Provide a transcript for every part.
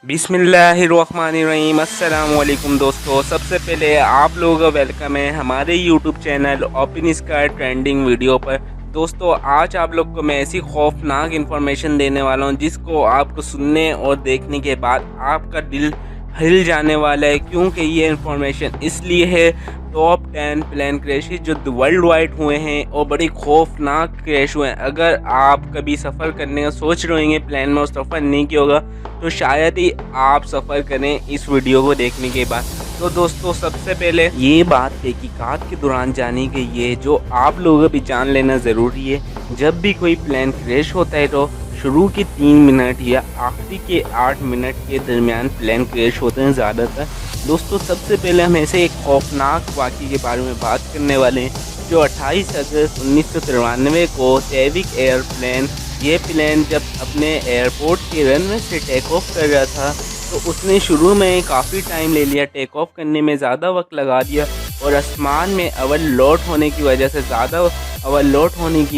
बिस्मिल्लाहिर्रहमानिर्रहीम। अस्सलाम वालेकुम दोस्तों, सबसे पहले आप लोगों का वेलकम है हमारे YouTube channel open sky trending video पर। दोस्तों आज आप लोग को मैं ऐसी खौफनाक इन्फॉर्मेशन देने वाला हूं जिसको आपको सुनने और देखने के बाद आपका दिल हिल जाने वाला है, क्योंकि ये इन्फॉर्मेशन इसलिए है टॉप 10 प्लेन क्रैशेज जो वर्ल्ड वाइड हुए हैं और बड़ी खौफनाक क्रैश हुए हैं। अगर आप कभी सफ़र करने का सोच रहे होंगे प्लेन में और सफ़र नहीं किया होगा तो शायद ही आप सफ़र करें इस वीडियो को देखने के बाद। तो दोस्तों सबसे पहले ये बात तहकीकात के दौरान जानी गई है जो आप लोगों को भी जान लेना ज़रूरी है। जब भी कोई प्लेन क्रैश होता है तो शुरू के 3 मिनट या आखिरी के 8 मिनट के दरमियान प्लेन क्रैश होते हैं ज़्यादातर। दोस्तों सबसे पहले हम ऐसे एक खौफनाक वाक़े के बारे में बात करने वाले हैं जो 28 अगस्त 1993 को टेविक एयरप्लेन, ये प्लेन जब अपने एयरपोर्ट के रनवे से टेक ऑफ कर रहा था तो उसने शुरू में काफ़ी टाइम ले लिया, टेक ऑफ करने में ज़्यादा वक्त लगा दिया और आसमान में ओवरलोड होने की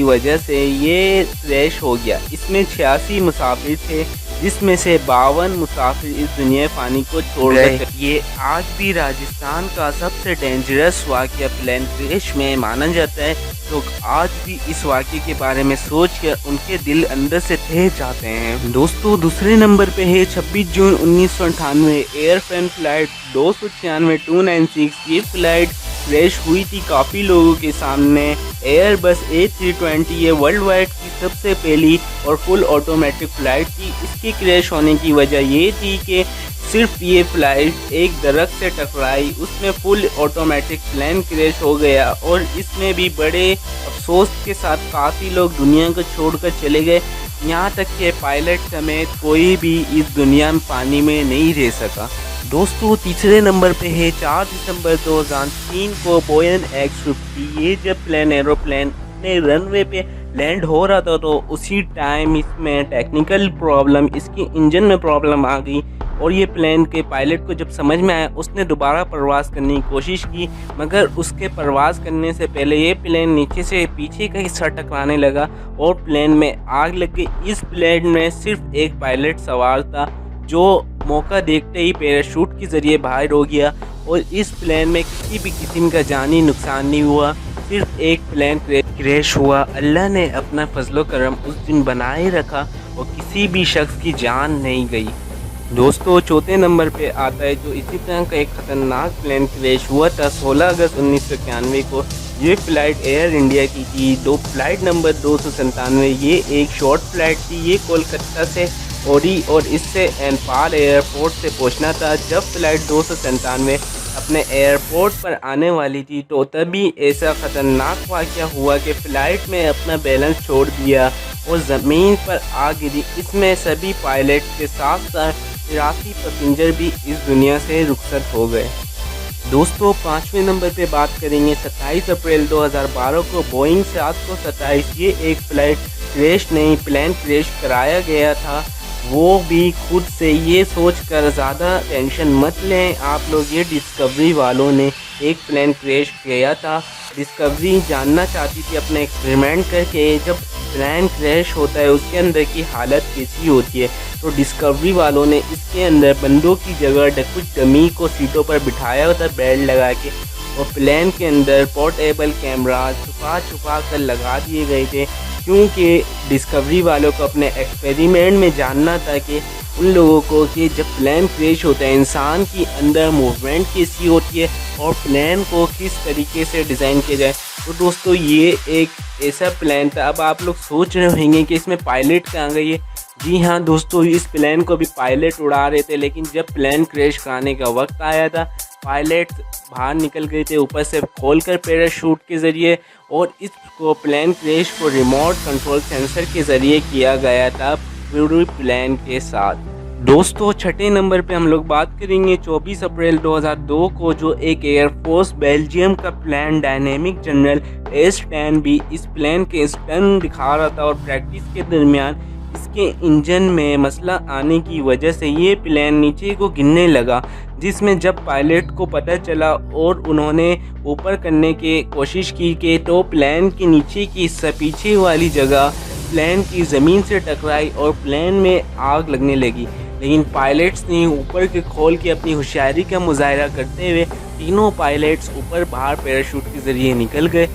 वजह से ये क्रैश हो गया। इसमें 86 मुसाफिर थे जिसमें से 52 मुसाफिर इस दुनिया फ़ानी को छोड़ गए। ये आज भी राजस्थान का सबसे डेंजरस वाक़या प्लेन क्रैश में माना जाता है। तो आज भी इस वाक़े के बारे में सोच कर उनके दिल अंदर से ठहर जाते हैं। दोस्तों दूसरे नंबर पे है 26 जून 1998 एयरफ्रेन फ्लाइट 296-296। ये फ्लाइट क्रैश हुई थी काफ़ी लोगों के सामने। एयरबस A320 ये वर्ल्ड वाइड की सबसे पहली और फुल ऑटोमेटिक फ़्लाइट थी। इसके क्रैश होने की वजह ये थी कि सिर्फ ये फ़्लाइट एक दरख्त से टकराई, उसमें फुल ऑटोमेटिक प्लेन क्रैश हो गया और इसमें भी बड़े अफसोस के साथ काफ़ी लोग दुनिया को छोड़कर चले गए। यहाँ तक कि पायलट समेत कोई भी इस दुनिया में पानी में नहीं रह सका। दोस्तों तीसरे नंबर पे है 4 दिसंबर 2003 को बोइंग X-50। ये जब एरोप्लेन अपने रनवे पे लैंड हो रहा था तो उसी टाइम इसमें टेक्निकल प्रॉब्लम, इसकी इंजन में प्रॉब्लम आ गई और ये प्लेन के पायलट को जब समझ में आया उसने दोबारा परवाज़ करने की कोशिश की, मगर उसके परवाज़ करने से पहले ये प्लेन नीचे से पीछे का हिस्सा टकराने लगा और प्लेन में आग लग गई। इस प्लेन में सिर्फ एक पायलट सवार था जो मौका देखते ही पैराशूट के ज़रिए बाहर हो गया और इस प्लेन में किसी भी किस्म का जानी नुकसान नहीं हुआ, सिर्फ एक प्लेन क्रैश हुआ। अल्लाह ने अपना फजलो करम उस दिन बनाए रखा और किसी भी शख्स की जान नहीं गई। दोस्तों चौथे नंबर पे आता है जो इसी तरह का एक ख़तरनाक प्लेन क्रैश हुआ था 16 अगस्त 1991 को। ये फ़्लाइट एयर इंडिया की थी, फ्लाइट नंबर 297। ये एक शॉर्ट फ्लाइट थी, ये कोलकाता से ओडी और इससे एनपाल एयरपोर्ट से पहुंचना था। जब फ़्लाइट 297 अपने एयरपोर्ट पर आने वाली थी तो तभी ऐसा ख़तरनाक वाक़या हुआ कि फ़्लाइट में अपना बैलेंस छोड़ दिया और ज़मीन पर आ गिरी। इसमें सभी पायलट के साथ साथ 83 पैसेंजर भी इस दुनिया से रुखसत हो गए। दोस्तों पाँचवें नंबर पे बात करेंगे 27 अप्रैल 2012 को बोइंग 727। ये एक फ़्लाइट क्रैश नहीं, प्लेन क्रैश कराया गया था, वो भी खुद से। ये सोचकर ज़्यादा टेंशन मत लें आप लोग, ये डिस्कवरी वालों ने एक प्लेन क्रैश किया था। डिस्कवरी जानना चाहती थी अपने एक्सपेरिमेंट करके जब प्लेन क्रैश होता है उसके अंदर की हालत कैसी होती है, तो डिस्कवरी वालों ने इसके अंदर बंदों की जगह कुछ डमी को सीटों पर बिठाया होता बेल्ट लगा के और प्लेन के अंदर पोर्टेबल कैमरा छुपा कर लगा दिए गए थे, क्योंकि डिस्कवरी वालों को अपने एक्सपेरिमेंट में जानना था कि उन लोगों को कि जब प्लेन क्रैश होता है इंसान की अंदर मूवमेंट कैसी होती है और प्लेन को किस तरीके से डिज़ाइन किया जाए। तो दोस्तों ये एक ऐसा प्लेन था। अब आप लोग सोच रहे होंगे कि इसमें पायलट कहाँ गई है। जी हाँ दोस्तों, इस प्लेन को भी पायलट उड़ा रहे थे, लेकिन जब प्लेन क्रैश कराने का वक्त आया था पायलट बाहर निकल गए थे ऊपर से खोलकर पैराशूट के ज़रिए और इसको प्लेन क्रैश को रिमोट कंट्रोल सेंसर के ज़रिए किया गया था पूरी प्लेन के साथ। दोस्तों छठे नंबर पे हम लोग बात करेंगे 24 अप्रैल 2002 को जो एक एयरफोर्स बेल्जियम का प्लेन डायनेमिक जनरल S-10 भी इस प्लेन के स्टन दिखा रहा था और प्रैक्टिस के दरमियान इसके इंजन में मसला आने की वजह से ये प्लेन नीचे को गिरने लगा, जिसमें जब पायलट को पता चला और उन्होंने ऊपर करने की कोशिश की कि तो प्लेन के नीचे की हिस्सा पीछे वाली जगह प्लेन की ज़मीन से टकराई और प्लेन में आग लगने लगी। لیکن پائلٹس نے اوپر کے کھول کے اپنی ہوشیاری کا مظاہرہ کرتے ہوئے تینوں پائلٹس اوپر باہر پیراشوٹ کے ذریعے نکل گئے،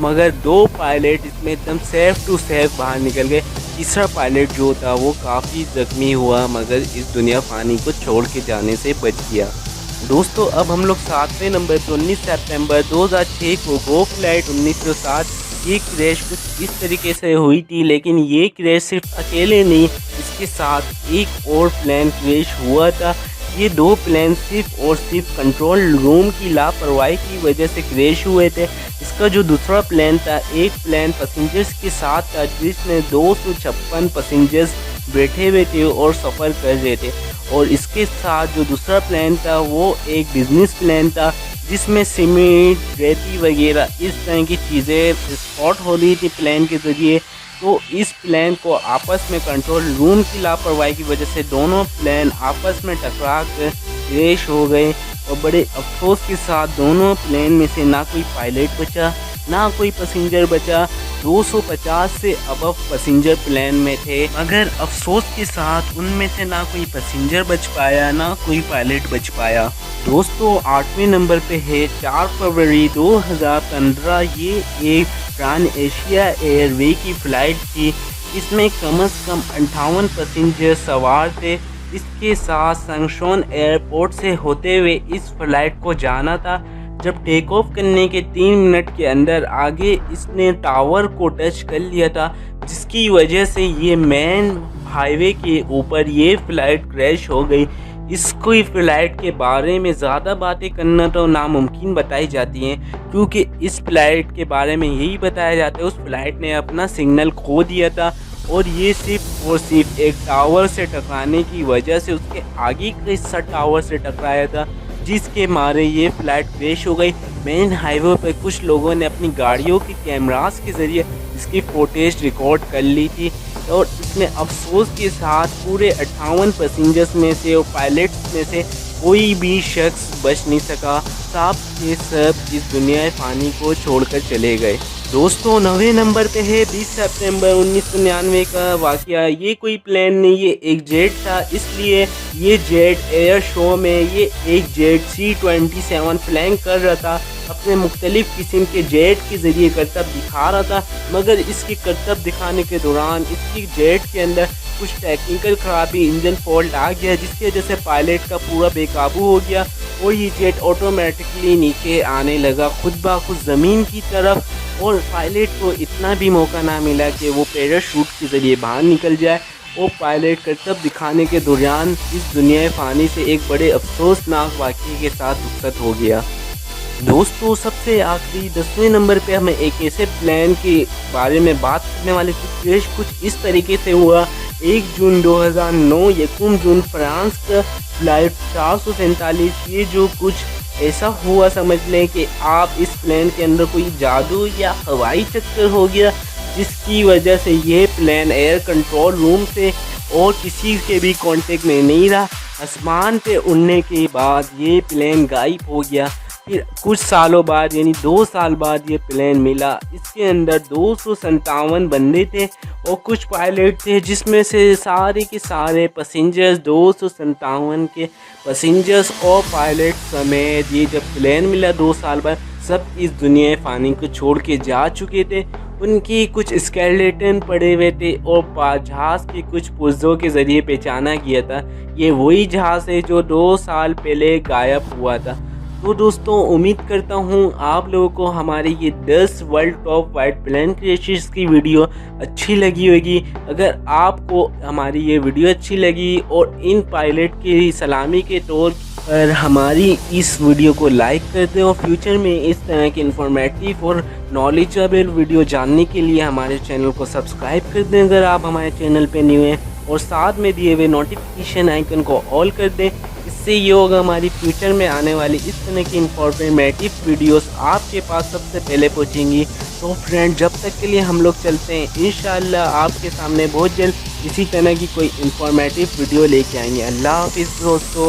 مگر 2 پائلٹ اس میں ایک دم سیف ٹو سیف باہر نکل گئے۔ تیسرا پائلٹ جو تھا وہ کافی زخمی ہوا مگر اس دنیا فانی کو چھوڑ کے جانے سے بچ گیا۔ دوستو اب ہم لوگ 7ویں نمبر پہ 19 سپتمبر 2006 کو گو فلائٹ 1907 یہ کریش کچھ اس طریقے سے ہوئی تھی، لیکن یہ کریش صرف اکیلے نہیں، اس کے ساتھ ایک اور پلین کریش ہوا تھا۔ یہ 2 پلین صرف اور صرف کنٹرول روم کی لاپرواہی کی وجہ سے کریش ہوئے تھے۔ اس کا جو دوسرا پلین تھا، ایک پلین پیسنجرز کے ساتھ تھا جس میں 256 پیسنجرز بیٹھے ہوئے تھے اور سفر کر رہے تھے، اور اس کے ساتھ جو دوسرا پلین تھا وہ ایک بزنس پلین تھا جس میں سیمنٹ، ریتی وغیرہ اس طرح کی چیزیں ایکسپورٹ ہو رہی تھی پلین کے ذریعے۔ تو اس پلین کو آپس میں کنٹرول روم کی لاپرواہی کی وجہ سے دونوں پلین آپس میں ٹکرا کر کریش ہو گئے، اور بڑے افسوس کے ساتھ دونوں پلین میں سے نہ کوئی پائلٹ بچا نہ کوئی پیسنجر بچا۔ 250 سے ابو پیسنجر پلین میں تھے، مگر افسوس کے ساتھ ان میں سے نہ کوئی پیسنجر بچ پایا نہ کوئی پائلٹ بچ پایا۔ دوستو 8ویں نمبر پہ ہے 4 فروری 2015، یہ ایک ٹران ایشیا ایئر وے کی فلائٹ تھی، اس میں کم از کم 58 پیسنجر سوار تھے۔ اس کے ساتھ سنگشون ایئرپورٹ سے ہوتے ہوئے اس فلائٹ کو جانا تھا۔ جب ٹیک آف کرنے کے 3 منٹ کے اندر آگے اس نے ٹاور کو ٹچ کر لیا تھا، جس کی وجہ سے یہ مین ہائی وے کے اوپر یہ فلائٹ کریش ہو گئی۔ اس کوئی فلائٹ کے بارے میں زیادہ باتیں کرنا تو ناممکن بتائی جاتی ہیں، کیونکہ اس فلائٹ کے بارے میں یہی بتایا جاتا ہے اس فلائٹ نے اپنا سگنل کھو دیا تھا، اور یہ صرف اور صرف ایک ٹاور سے ٹکرانے کی وجہ سے اس کے آگے کا حصہ ٹاور سے ٹکرایا تھا، جس کے مارے یہ فلائٹ کریش ہو گئی۔ مین ہائی وے پہ کچھ لوگوں نے اپنی گاڑیوں کی کیمراز کے ذریعے اس کی فوٹیج ریکارڈ کر لی تھی، اور اس میں افسوس کے ساتھ پورے 58 پیسنجرز میں سے اور پائلٹس میں سے کوئی بھی شخص بچ نہیں سکا، سب کے سب اس دنیا فانی کو چھوڑ کر چلے گئے۔ دوستو 9ویں نمبر پہ ہے 20 سپتمبر 1999 کا واقعہ۔ یہ کوئی پلین نہیں، یہ ایک جیٹ تھا، اس لیے یہ جیٹ ایئر شو میں یہ ایک جیٹ C-27 فلائنگ کر رہا تھا، اپنے مختلف قسم کے جیٹ کے ذریعے کرتب دکھا رہا تھا، مگر اس کی کرتب دکھانے کے دوران اس کی جیٹ کے اندر کچھ ٹیکنیکل خرابی، انجن فالٹ آ گیا، جس کی وجہ سے پائلٹ کا پورا بے قابو ہو گیا، اور یہ جیٹ آٹومیٹکلی نیچے آنے لگا خود بخود زمین کی طرف، اور پائلٹ کو اتنا بھی موقع نہ ملا کہ وہ پیراشوٹ کے ذریعے باہر نکل جائے، اور پائلٹ کرتب دکھانے کے دوران اس دنیا فانی سے ایک بڑے افسوسناک واقعے کے ساتھ رخصت ہو گیا۔ دوستو سب سے آخری 10ویں نمبر پہ ہمیں ایک ایسے پلین کے بارے میں بات کرنے والے تھے، کریش کچھ اس طریقے سے ہوا۔ 1 جون 2009 یکم جون فرانس کا فلائٹ 447، یہ جو کچھ ایسا ہوا سمجھ لیں کہ آپ اس پلین کے اندر کوئی جادو یا ہوائی چکر ہو گیا، جس کی وجہ سے یہ پلین ایئر کنٹرول روم سے اور کسی کے بھی کانٹیکٹ میں نہیں رہا۔ آسمان پہ اڑنے کے بعد یہ پلین غائب ہو گیا۔ پھر کچھ سالوں بعد یعنی 2 سال بعد یہ پلین ملا، اس کے اندر 257 بندے تھے اور کچھ پائلٹ تھے، جس میں سے سارے کے سارے پیسنجرز 257 کے پیسنجرز اور پائلٹ سمیت یہ جب پلین ملا 2 سال بعد سب اس دنیا فانی کو چھوڑ کے جا چکے تھے۔ ان کی کچھ اسکیلیٹن پڑے ہوئے تھے اور جہاز کے کچھ پرزوں کے ذریعے پہچانا گیا تھا یہ وہی جہاز ہے جو 2 سال پہلے غائب ہوا تھا۔ تو دوستوں امید کرتا ہوں آپ لوگوں کو ہماری یہ 10 world top white plane crashes کی ویڈیو اچھی لگی ہوگی۔ اگر آپ کو ہماری یہ ویڈیو اچھی لگی اور ان پائلٹ کی سلامی کے طور پر ہماری اس ویڈیو کو لائک کر دیں، اور فیوچر میں اس طرح کے انفارمیٹیو اور نالجبل ویڈیو جاننے کے لیے ہمارے چینل کو سبسکرائب کر دیں اگر آپ ہمارے چینل پہ نیو ہیں، اور ساتھ میں دیے ہوئے نوٹیفیکیشن آئیکن کو آل کر دیں۔ اس سے یہ ہوگا ہماری فیوچر میں آنے والی اس طرح کی انفارمیٹیو ویڈیوز آپ کے پاس سب سے پہلے پہنچیں گی۔ تو فرینڈ جب تک کے لیے ہم لوگ چلتے ہیں، انشاءاللہ آپ کے سامنے بہت جلد اسی طرح کی کوئی انفارمیٹیو ویڈیو لے کے آئیں گے۔ اللہ حافظ دوستو۔